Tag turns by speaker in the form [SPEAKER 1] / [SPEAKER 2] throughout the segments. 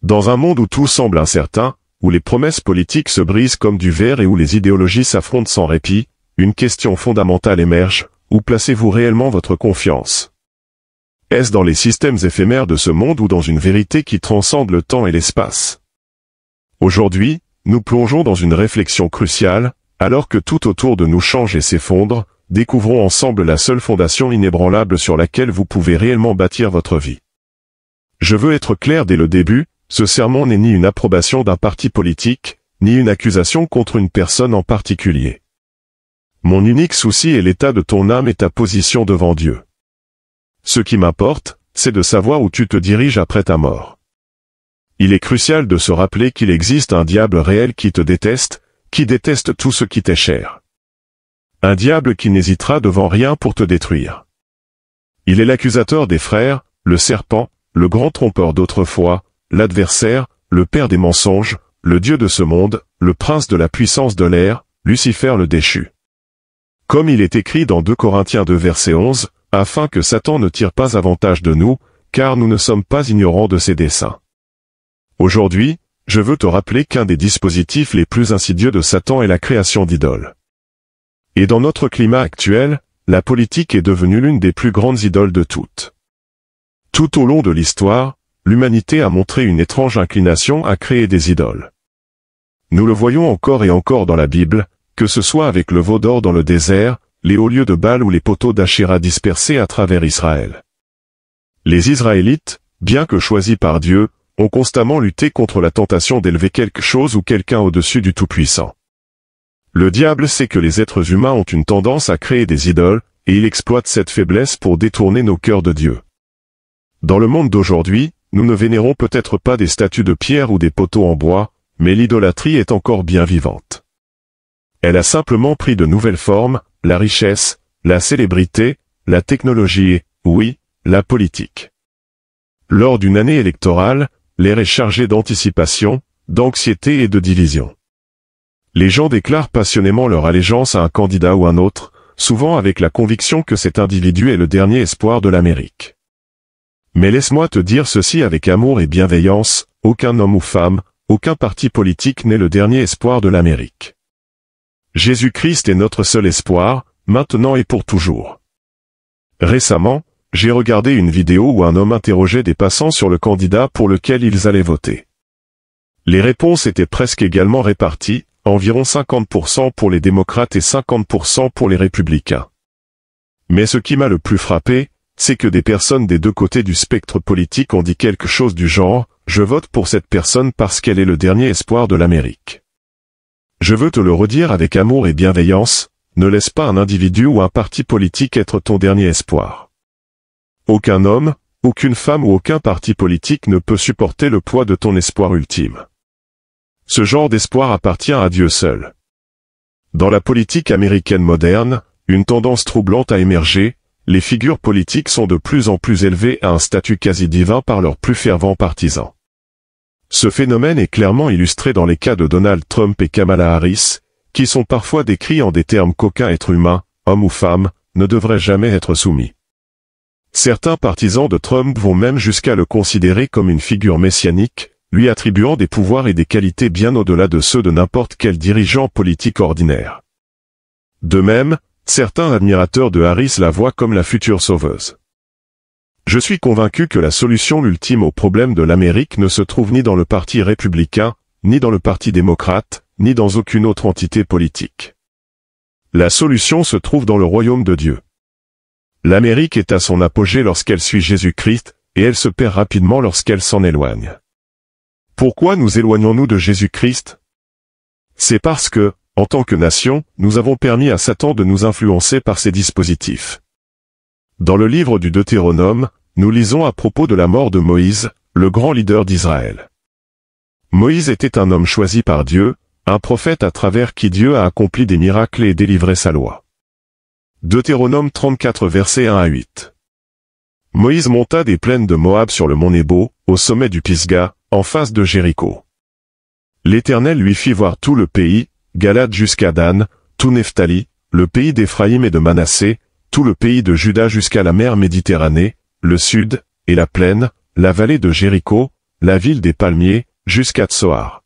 [SPEAKER 1] Dans un monde où tout semble incertain, où les promesses politiques se brisent comme du verre et où les idéologies s'affrontent sans répit, une question fondamentale émerge: où placez-vous réellement votre confiance? Est-ce dans les systèmes éphémères de ce monde ou dans une vérité qui transcende le temps et l'espace? Aujourd'hui, nous plongeons dans une réflexion cruciale, alors que tout autour de nous change et s'effondre. Découvrons ensemble la seule fondation inébranlable sur laquelle vous pouvez réellement bâtir votre vie. Je veux être clair dès le début, ce sermon n'est ni une approbation d'un parti politique, ni une accusation contre une personne en particulier. Mon unique souci est l'état de ton âme et ta position devant Dieu. Ce qui m'importe, c'est de savoir où tu te diriges après ta mort. Il est crucial de se rappeler qu'il existe un diable réel qui te déteste, qui déteste tout ce qui t'est cher. Un diable qui n'hésitera devant rien pour te détruire. Il est l'accusateur des frères, le serpent, le grand trompeur d'autrefois, l'adversaire, le père des mensonges, le dieu de ce monde, le prince de la puissance de l'air, Lucifer le déchu. Comme il est écrit dans 2 Corinthiens 2 verset 11, afin que Satan ne tire pas avantage de nous, car nous ne sommes pas ignorants de ses desseins. Aujourd'hui, je veux te rappeler qu'un des dispositifs les plus insidieux de Satan est la création d'idoles. Et dans notre climat actuel, la politique est devenue l'une des plus grandes idoles de toutes. Tout au long de l'histoire, l'humanité a montré une étrange inclination à créer des idoles. Nous le voyons encore et encore dans la Bible, que ce soit avec le veau d'or dans le désert, les hauts lieux de Baal ou les poteaux d'Achéra dispersés à travers Israël. Les Israélites, bien que choisis par Dieu, ont constamment lutté contre la tentation d'élever quelque chose ou quelqu'un au-dessus du Tout-Puissant. Le diable sait que les êtres humains ont une tendance à créer des idoles, et il exploite cette faiblesse pour détourner nos cœurs de Dieu. Dans le monde d'aujourd'hui, nous ne vénérons peut-être pas des statues de pierre ou des poteaux en bois, mais l'idolâtrie est encore bien vivante. Elle a simplement pris de nouvelles formes, la richesse, la célébrité, la technologie et, oui, la politique. Lors d'une année électorale, l'air est chargé d'anticipation, d'anxiété et de division. Les gens déclarent passionnément leur allégeance à un candidat ou un autre, souvent avec la conviction que cet individu est le dernier espoir de l'Amérique. Mais laisse-moi te dire ceci avec amour et bienveillance, aucun homme ou femme, aucun parti politique n'est le dernier espoir de l'Amérique. Jésus-Christ est notre seul espoir, maintenant et pour toujours. Récemment, j'ai regardé une vidéo où un homme interrogeait des passants sur le candidat pour lequel ils allaient voter. Les réponses étaient presque également réparties, environ 50% pour les démocrates et 50% pour les républicains. Mais ce qui m'a le plus frappé, c'est que des personnes des deux côtés du spectre politique ont dit quelque chose du genre « Je vote pour cette personne parce qu'elle est le dernier espoir de l'Amérique ». Je veux te le redire avec amour et bienveillance, ne laisse pas un individu ou un parti politique être ton dernier espoir. Aucun homme, aucune femme ou aucun parti politique ne peut supporter le poids de ton espoir ultime. Ce genre d'espoir appartient à Dieu seul. Dans la politique américaine moderne, une tendance troublante a émergé, les figures politiques sont de plus en plus élevées à un statut quasi divin par leurs plus fervents partisans. Ce phénomène est clairement illustré dans les cas de Donald Trump et Kamala Harris, qui sont parfois décrits en des termes qu'aucun être humain, homme ou femme, ne devrait jamais être soumis. Certains partisans de Trump vont même jusqu'à le considérer comme une figure messianique, lui attribuant des pouvoirs et des qualités bien au-delà de ceux de n'importe quel dirigeant politique ordinaire. De même, certains admirateurs de Harris la voient comme la future sauveuse. Je suis convaincu que la solution ultime au problème de l'Amérique ne se trouve ni dans le parti républicain, ni dans le parti démocrate, ni dans aucune autre entité politique. La solution se trouve dans le royaume de Dieu. L'Amérique est à son apogée lorsqu'elle suit Jésus-Christ, et elle se perd rapidement lorsqu'elle s'en éloigne. Pourquoi nous éloignons-nous de Jésus-Christ? C'est parce que, en tant que nation, nous avons permis à Satan de nous influencer par ses dispositifs. Dans le livre du Deutéronome, nous lisons à propos de la mort de Moïse, le grand leader d'Israël. Moïse était un homme choisi par Dieu, un prophète à travers qui Dieu a accompli des miracles et délivré sa loi. Deutéronome 34 versets 1 à 8. Moïse monta des plaines de Moab sur le mont Nebo, au sommet du Pisga, en face de Jéricho. L'Éternel lui fit voir tout le pays, Galade jusqu'à Dan, tout Nephtali, le pays d'Éphraïm et de Manassé, tout le pays de Juda jusqu'à la mer Méditerranée, le sud, et la plaine, la vallée de Jéricho, la ville des palmiers, jusqu'à Tsoar.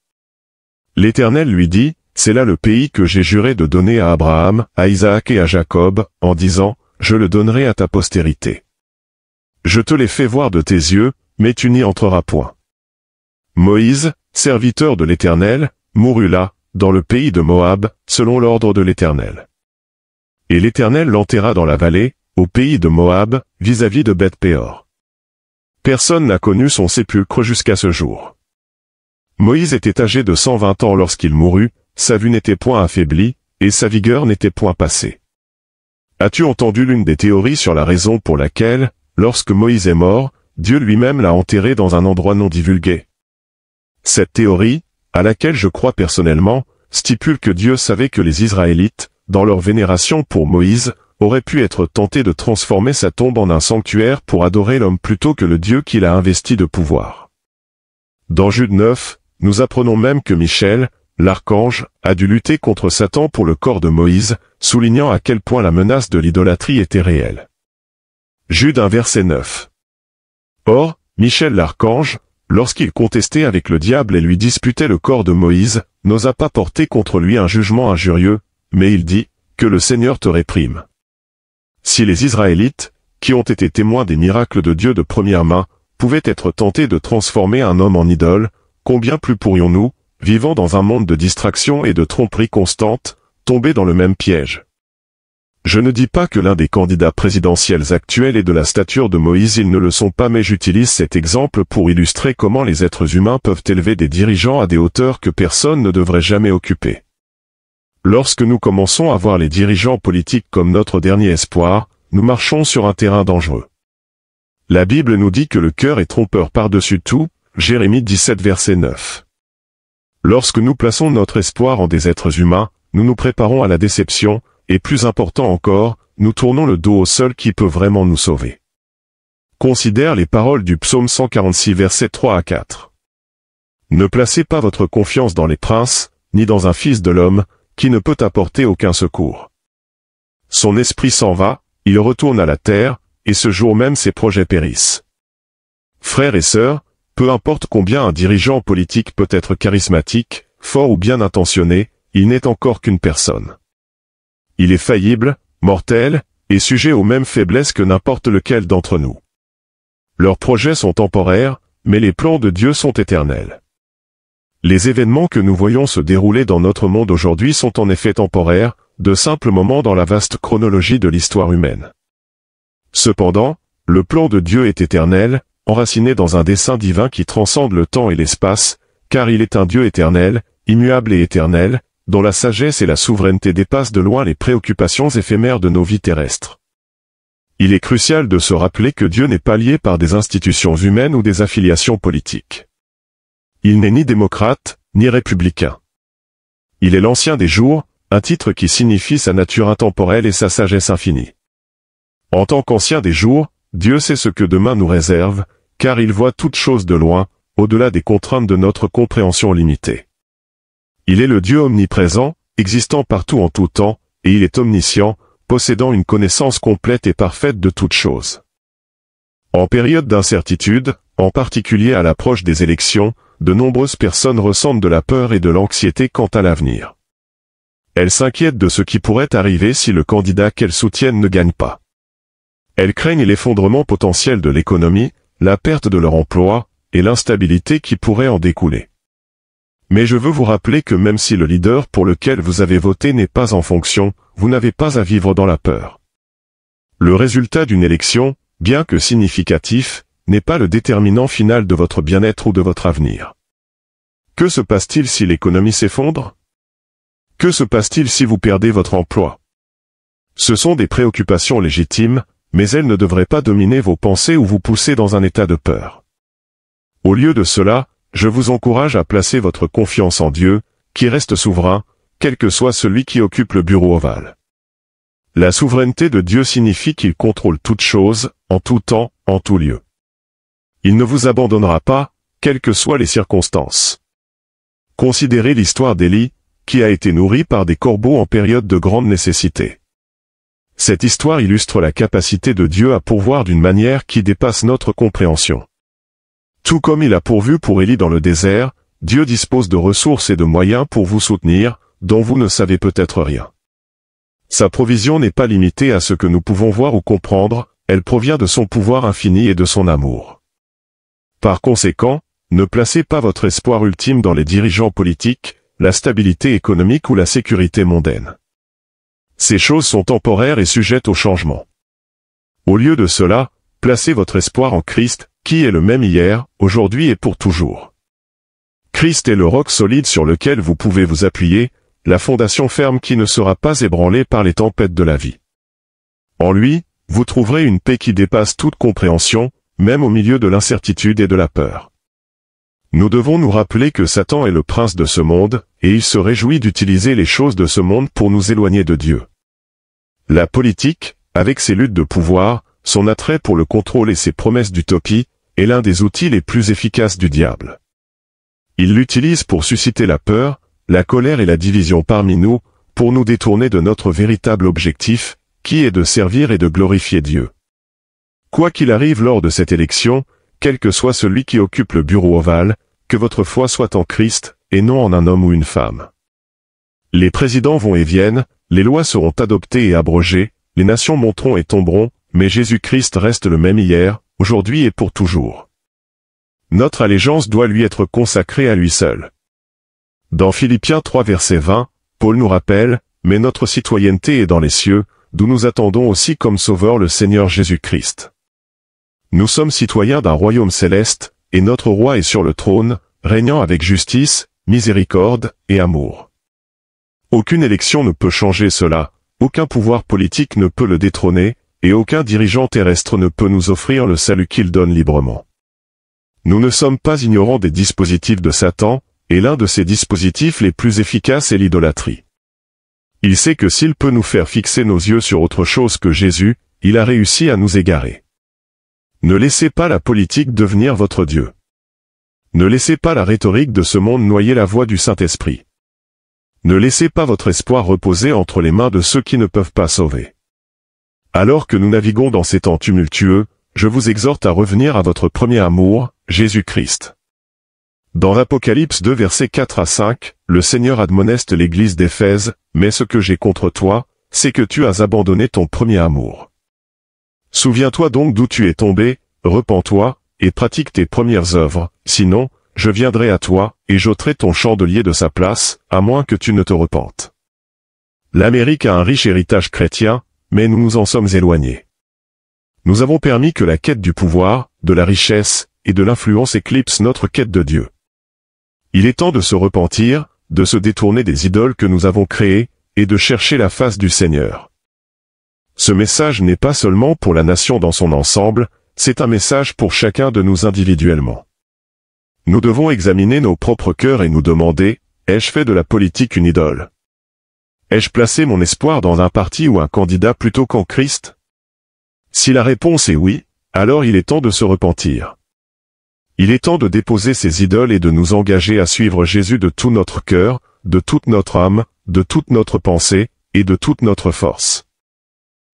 [SPEAKER 1] L'Éternel lui dit, c'est là le pays que j'ai juré de donner à Abraham, à Isaac et à Jacob, en disant, je le donnerai à ta postérité. Je te l'ai fait voir de tes yeux, mais tu n'y entreras point. Moïse, serviteur de l'Éternel, mourut là, dans le pays de Moab, selon l'ordre de l'Éternel. Et l'Éternel l'enterra dans la vallée, au pays de Moab, vis-à-vis de Beth-péor. Personne n'a connu son sépulcre jusqu'à ce jour. Moïse était âgé de 120 ans lorsqu'il mourut, sa vue n'était point affaiblie, et sa vigueur n'était point passée. As-tu entendu l'une des théories sur la raison pour laquelle, lorsque Moïse est mort, Dieu lui-même l'a enterré dans un endroit non divulgué? Cette théorie, à laquelle je crois personnellement, stipule que Dieu savait que les Israélites, dans leur vénération pour Moïse, auraient pu être tentés de transformer sa tombe en un sanctuaire pour adorer l'homme plutôt que le Dieu qu'il a investi de pouvoir. Dans Jude 9, nous apprenons même que Michel, l'archange, a dû lutter contre Satan pour le corps de Moïse, soulignant à quel point la menace de l'idolâtrie était réelle. Jude 1 verset 9. Or, Michel l'archange, lorsqu'il contestait avec le diable et lui disputait le corps de Moïse, n'osa pas porter contre lui un jugement injurieux, mais il dit, que le Seigneur te réprime. Si les Israélites, qui ont été témoins des miracles de Dieu de première main, pouvaient être tentés de transformer un homme en idole, combien plus pourrions-nous, vivant dans un monde de distraction et de tromperie constante, tomber dans le même piège? Je ne dis pas que l'un des candidats présidentiels actuels est de la stature de Moïse, ils ne le sont pas, mais j'utilise cet exemple pour illustrer comment les êtres humains peuvent élever des dirigeants à des hauteurs que personne ne devrait jamais occuper. Lorsque nous commençons à voir les dirigeants politiques comme notre dernier espoir, nous marchons sur un terrain dangereux. La Bible nous dit que le cœur est trompeur par-dessus tout, Jérémie 17 verset 9. Lorsque nous plaçons notre espoir en des êtres humains, nous nous préparons à la déception, et plus important encore, nous tournons le dos au seul qui peut vraiment nous sauver. Considère les paroles du psaume 146 versets 3 à 4. Ne placez pas votre confiance dans les princes, ni dans un fils de l'homme, qui ne peut apporter aucun secours. Son esprit s'en va, il retourne à la terre, et ce jour même ses projets périssent. Frères et sœurs, peu importe combien un dirigeant politique peut être charismatique, fort ou bien intentionné, il n'est encore qu'une personne. Il est faillible, mortel, et sujet aux mêmes faiblesses que n'importe lequel d'entre nous. Leurs projets sont temporaires, mais les plans de Dieu sont éternels. Les événements que nous voyons se dérouler dans notre monde aujourd'hui sont en effet temporaires, de simples moments dans la vaste chronologie de l'histoire humaine. Cependant, le plan de Dieu est éternel, enraciné dans un dessein divin qui transcende le temps et l'espace, car il est un Dieu éternel, immuable et éternel, dont la sagesse et la souveraineté dépassent de loin les préoccupations éphémères de nos vies terrestres. Il est crucial de se rappeler que Dieu n'est pas lié par des institutions humaines ou des affiliations politiques. Il n'est ni démocrate, ni républicain. Il est l'ancien des jours, un titre qui signifie sa nature intemporelle et sa sagesse infinie. En tant qu'ancien des jours, Dieu sait ce que demain nous réserve, car il voit toutes choses de loin, au-delà des contraintes de notre compréhension limitée. Il est le Dieu omniprésent, existant partout en tout temps, et il est omniscient, possédant une connaissance complète et parfaite de toutes choses. En période d'incertitude, en particulier à l'approche des élections, de nombreuses personnes ressentent de la peur et de l'anxiété quant à l'avenir. Elles s'inquiètent de ce qui pourrait arriver si le candidat qu'elles soutiennent ne gagne pas. Elles craignent l'effondrement potentiel de l'économie, la perte de leur emploi, et l'instabilité qui pourrait en découler. Mais je veux vous rappeler que même si le leader pour lequel vous avez voté n'est pas en fonction, vous n'avez pas à vivre dans la peur. Le résultat d'une élection, bien que significatif, n'est pas le déterminant final de votre bien-être ou de votre avenir. Que se passe-t-il si l'économie s'effondre? Que se passe-t-il si vous perdez votre emploi? Ce sont des préoccupations légitimes, mais elles ne devraient pas dominer vos pensées ou vous pousser dans un état de peur. Au lieu de cela, je vous encourage à placer votre confiance en Dieu, qui reste souverain, quel que soit celui qui occupe le bureau ovale. La souveraineté de Dieu signifie qu'il contrôle toutes choses, en tout temps, en tout lieu. Il ne vous abandonnera pas, quelles que soient les circonstances. Considérez l'histoire d'Élie, qui a été nourri par des corbeaux en période de grande nécessité. Cette histoire illustre la capacité de Dieu à pourvoir d'une manière qui dépasse notre compréhension. Tout comme il a pourvu pour Élie dans le désert, Dieu dispose de ressources et de moyens pour vous soutenir, dont vous ne savez peut-être rien. Sa provision n'est pas limitée à ce que nous pouvons voir ou comprendre, elle provient de son pouvoir infini et de son amour. Par conséquent, ne placez pas votre espoir ultime dans les dirigeants politiques, la stabilité économique ou la sécurité mondaine. Ces choses sont temporaires et sujettes au changement. Au lieu de cela, placez votre espoir en Christ, qui est le même hier, aujourd'hui et pour toujours. Christ est le roc solide sur lequel vous pouvez vous appuyer, la fondation ferme qui ne sera pas ébranlée par les tempêtes de la vie. En lui, vous trouverez une paix qui dépasse toute compréhension, même au milieu de l'incertitude et de la peur. Nous devons nous rappeler que Satan est le prince de ce monde, et il se réjouit d'utiliser les choses de ce monde pour nous éloigner de Dieu. La politique, avec ses luttes de pouvoir, son attrait pour le contrôle et ses promesses d'utopie, est l'un des outils les plus efficaces du diable. Il l'utilise pour susciter la peur, la colère et la division parmi nous, pour nous détourner de notre véritable objectif, qui est de servir et de glorifier Dieu. Quoi qu'il arrive lors de cette élection, quel que soit celui qui occupe le bureau ovale, que votre foi soit en Christ, et non en un homme ou une femme. Les présidents vont et viennent, les lois seront adoptées et abrogées, les nations monteront et tomberont, mais Jésus-Christ reste le même hier, aujourd'hui et pour toujours. Notre allégeance doit lui être consacrée à lui seul. Dans Philippiens 3 verset 20, Paul nous rappelle, « Mais notre citoyenneté est dans les cieux, d'où nous attendons aussi comme sauveur le Seigneur Jésus-Christ. » Nous sommes citoyens d'un royaume céleste, et notre roi est sur le trône, régnant avec justice, miséricorde et amour. Aucune élection ne peut changer cela, aucun pouvoir politique ne peut le détrôner, et aucun dirigeant terrestre ne peut nous offrir le salut qu'il donne librement. Nous ne sommes pas ignorants des dispositifs de Satan, et l'un de ces dispositifs les plus efficaces est l'idolâtrie. Il sait que s'il peut nous faire fixer nos yeux sur autre chose que Jésus, il a réussi à nous égarer. Ne laissez pas la politique devenir votre Dieu. Ne laissez pas la rhétorique de ce monde noyer la voix du Saint-Esprit. Ne laissez pas votre espoir reposer entre les mains de ceux qui ne peuvent pas sauver. Alors que nous naviguons dans ces temps tumultueux, je vous exhorte à revenir à votre premier amour, Jésus-Christ. Dans Apocalypse 2 versets 4 à 5, le Seigneur admoneste l'église d'Éphèse, « Mais ce que j'ai contre toi, c'est que tu as abandonné ton premier amour. Souviens-toi donc d'où tu es tombé, repens-toi, et pratique tes premières œuvres, sinon, je viendrai à toi, et j'ôterai ton chandelier de sa place, à moins que tu ne te repentes. » L'Amérique a un riche héritage chrétien, mais nous nous en sommes éloignés. Nous avons permis que la quête du pouvoir, de la richesse, et de l'influence éclipse notre quête de Dieu. Il est temps de se repentir, de se détourner des idoles que nous avons créées, et de chercher la face du Seigneur. Ce message n'est pas seulement pour la nation dans son ensemble, c'est un message pour chacun de nous individuellement. Nous devons examiner nos propres cœurs et nous demander, ai-je fait de la politique une idole? Ai-je placé mon espoir dans un parti ou un candidat plutôt qu'en Christ? Si la réponse est oui, alors il est temps de se repentir. Il est temps de déposer ces idoles et de nous engager à suivre Jésus de tout notre cœur, de toute notre âme, de toute notre pensée, et de toute notre force.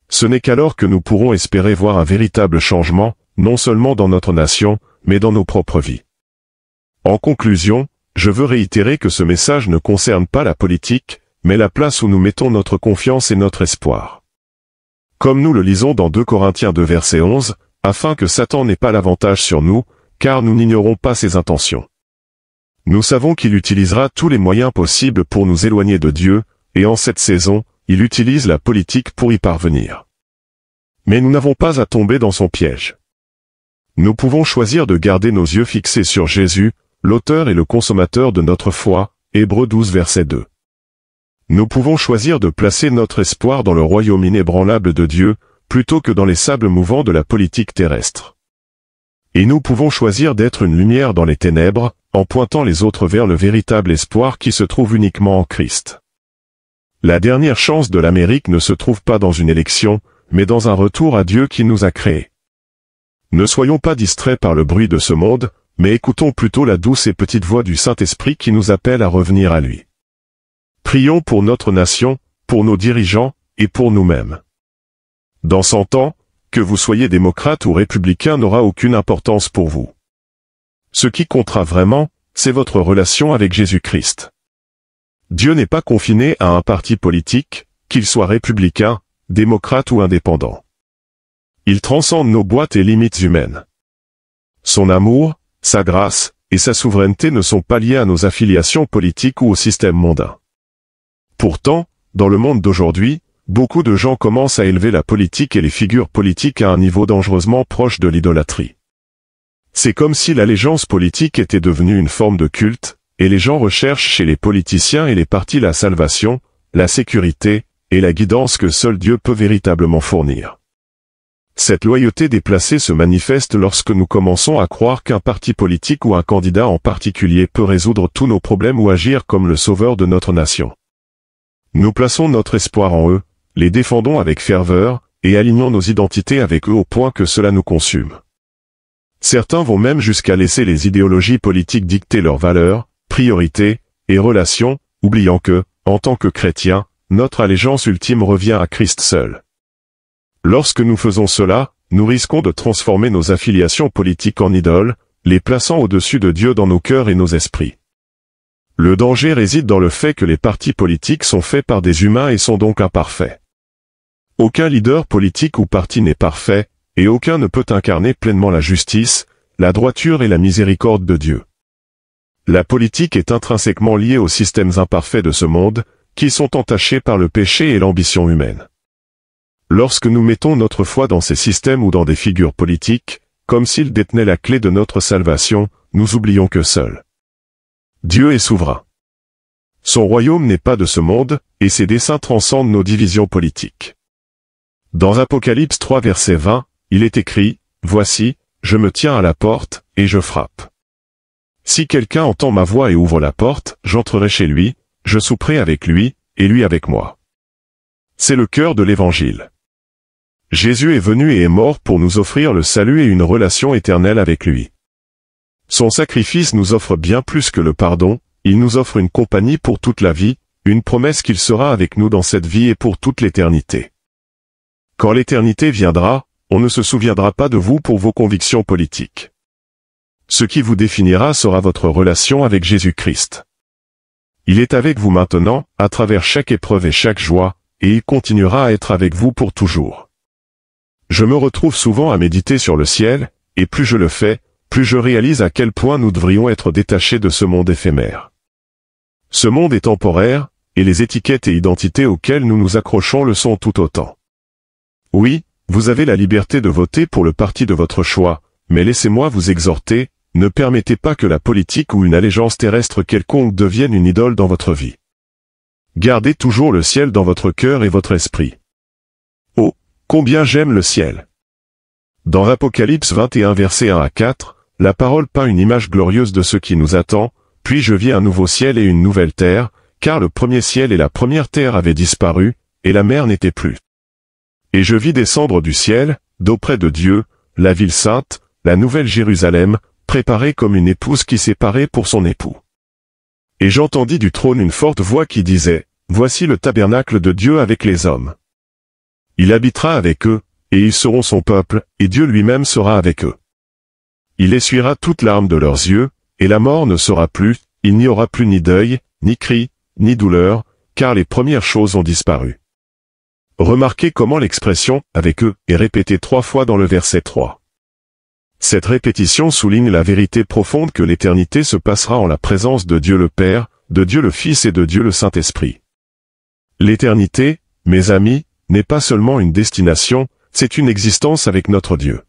[SPEAKER 1] Ce n'est qu'alors que nous pourrons espérer voir un véritable changement, non seulement dans notre nation, mais dans nos propres vies. En conclusion, je veux réitérer que ce message ne concerne pas la politique, mais la place où nous mettons notre confiance et notre espoir. Comme nous le lisons dans 2 Corinthiens 2 verset 11, afin que Satan n'ait pas l'avantage sur nous, car nous n'ignorons pas ses intentions. Nous savons qu'il utilisera tous les moyens possibles pour nous éloigner de Dieu, et en cette saison, il utilise la politique pour y parvenir. Mais nous n'avons pas à tomber dans son piège. Nous pouvons choisir de garder nos yeux fixés sur Jésus, l'auteur et le consommateur de notre foi, Hébreux 12 verset 2. Nous pouvons choisir de placer notre espoir dans le royaume inébranlable de Dieu, plutôt que dans les sables mouvants de la politique terrestre. Et nous pouvons choisir d'être une lumière dans les ténèbres, en pointant les autres vers le véritable espoir qui se trouve uniquement en Christ. La dernière chance de l'Amérique ne se trouve pas dans une élection, mais dans un retour à Dieu qui nous a créés. Ne soyons pas distraits par le bruit de ce monde, mais écoutons plutôt la douce et petite voix du Saint-Esprit qui nous appelle à revenir à lui. Prions pour notre nation, pour nos dirigeants, et pour nous-mêmes. Dans 100 ans, que vous soyez démocrate ou républicain n'aura aucune importance pour vous. Ce qui comptera vraiment, c'est votre relation avec Jésus-Christ. Dieu n'est pas confiné à un parti politique, qu'il soit républicain, démocrate ou indépendant. Il transcende nos boîtes et limites humaines. Son amour, sa grâce et sa souveraineté ne sont pas liés à nos affiliations politiques ou au système mondain. Pourtant, dans le monde d'aujourd'hui, beaucoup de gens commencent à élever la politique et les figures politiques à un niveau dangereusement proche de l'idolâtrie. C'est comme si l'allégeance politique était devenue une forme de culte, et les gens recherchent chez les politiciens et les partis la salvation, la sécurité et la guidance que seul Dieu peut véritablement fournir. Cette loyauté déplacée se manifeste lorsque nous commençons à croire qu'un parti politique ou un candidat en particulier peut résoudre tous nos problèmes ou agir comme le sauveur de notre nation. Nous plaçons notre espoir en eux, les défendons avec ferveur, et alignons nos identités avec eux au point que cela nous consume. Certains vont même jusqu'à laisser les idéologies politiques dicter leurs valeurs, priorités et relations, oubliant que, en tant que chrétiens, notre allégeance ultime revient à Christ seul. Lorsque nous faisons cela, nous risquons de transformer nos affiliations politiques en idoles, les plaçant au-dessus de Dieu dans nos cœurs et nos esprits. Le danger réside dans le fait que les partis politiques sont faits par des humains et sont donc imparfaits. Aucun leader politique ou parti n'est parfait, et aucun ne peut incarner pleinement la justice, la droiture et la miséricorde de Dieu. La politique est intrinsèquement liée aux systèmes imparfaits de ce monde, qui sont entachés par le péché et l'ambition humaine. Lorsque nous mettons notre foi dans ces systèmes ou dans des figures politiques, comme s'ils détenaient la clé de notre salvation, nous oublions que seul Dieu est souverain. Son royaume n'est pas de ce monde, et ses desseins transcendent nos divisions politiques. Dans Apocalypse 3 verset 20, il est écrit, « Voici, je me tiens à la porte, et je frappe. Si quelqu'un entend ma voix et ouvre la porte, j'entrerai chez lui, je souperai avec lui, et lui avec moi. » C'est le cœur de l'Évangile. Jésus est venu et est mort pour nous offrir le salut et une relation éternelle avec lui. Son sacrifice nous offre bien plus que le pardon, il nous offre une compagnie pour toute la vie, une promesse qu'il sera avec nous dans cette vie et pour toute l'éternité. Quand l'éternité viendra, on ne se souviendra pas de vous pour vos convictions politiques. Ce qui vous définira sera votre relation avec Jésus-Christ. Il est avec vous maintenant, à travers chaque épreuve et chaque joie, et il continuera à être avec vous pour toujours. Je me retrouve souvent à méditer sur le ciel, et plus je le fais, plus je réalise à quel point nous devrions être détachés de ce monde éphémère. Ce monde est temporaire, et les étiquettes et identités auxquelles nous nous accrochons le sont tout autant. Oui, vous avez la liberté de voter pour le parti de votre choix, mais laissez-moi vous exhorter, ne permettez pas que la politique ou une allégeance terrestre quelconque devienne une idole dans votre vie. Gardez toujours le ciel dans votre cœur et votre esprit. Oh, combien j'aime le ciel! Dans Apocalypse 21 versets 1 à 4, la parole peint une image glorieuse de ce qui nous attend, puis je vis un nouveau ciel et une nouvelle terre, car le premier ciel et la première terre avaient disparu, et la mer n'était plus. Et je vis descendre du ciel, d'auprès de Dieu, la ville sainte, la nouvelle Jérusalem, préparée comme une épouse qui s'est parée pour son époux. Et j'entendis du trône une forte voix qui disait, « Voici le tabernacle de Dieu avec les hommes. Il habitera avec eux, et ils seront son peuple, et Dieu lui-même sera avec eux. Il essuiera toute larme de leurs yeux, et la mort ne sera plus, il n'y aura plus ni deuil, ni cri, ni douleur, car les premières choses ont disparu. » Remarquez comment l'expression « avec eux » est répétée 3 fois dans le verset 3. Cette répétition souligne la vérité profonde que l'éternité se passera en la présence de Dieu le Père, de Dieu le Fils et de Dieu le Saint-Esprit. L'éternité, mes amis, n'est pas seulement une destination, c'est une existence avec notre Dieu.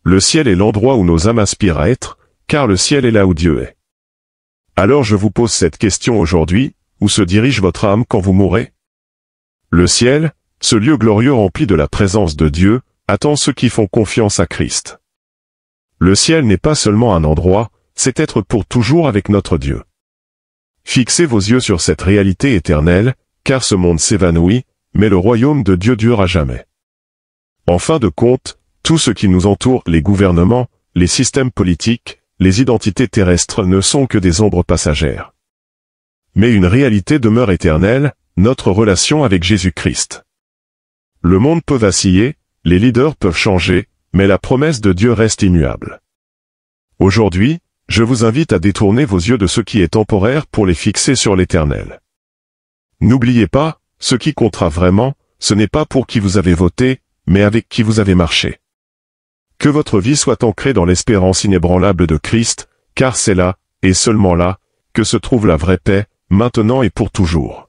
[SPEAKER 1] Le ciel est l'endroit où nos âmes aspirent à être, car le ciel est là où Dieu est. Alors je vous pose cette question aujourd'hui, où se dirige votre âme quand vous mourrez? Le ciel, ce lieu glorieux rempli de la présence de Dieu, attend ceux qui font confiance à Christ. Le ciel n'est pas seulement un endroit, c'est être pour toujours avec notre Dieu. Fixez vos yeux sur cette réalité éternelle, car ce monde s'évanouit, mais le royaume de Dieu dure à jamais. En fin de compte, tout ce qui nous entoure, les gouvernements, les systèmes politiques, les identités terrestres ne sont que des ombres passagères. Mais une réalité demeure éternelle, notre relation avec Jésus-Christ. Le monde peut vaciller, les leaders peuvent changer, mais la promesse de Dieu reste immuable. Aujourd'hui, Je vous invite à détourner vos yeux de ce qui est temporaire pour les fixer sur l'Éternel. N'oubliez pas, ce qui comptera vraiment, ce n'est pas pour qui vous avez voté, mais avec qui vous avez marché. Que votre vie soit ancrée dans l'espérance inébranlable de Christ, car c'est là, et seulement là, que se trouve la vraie paix, maintenant et pour toujours.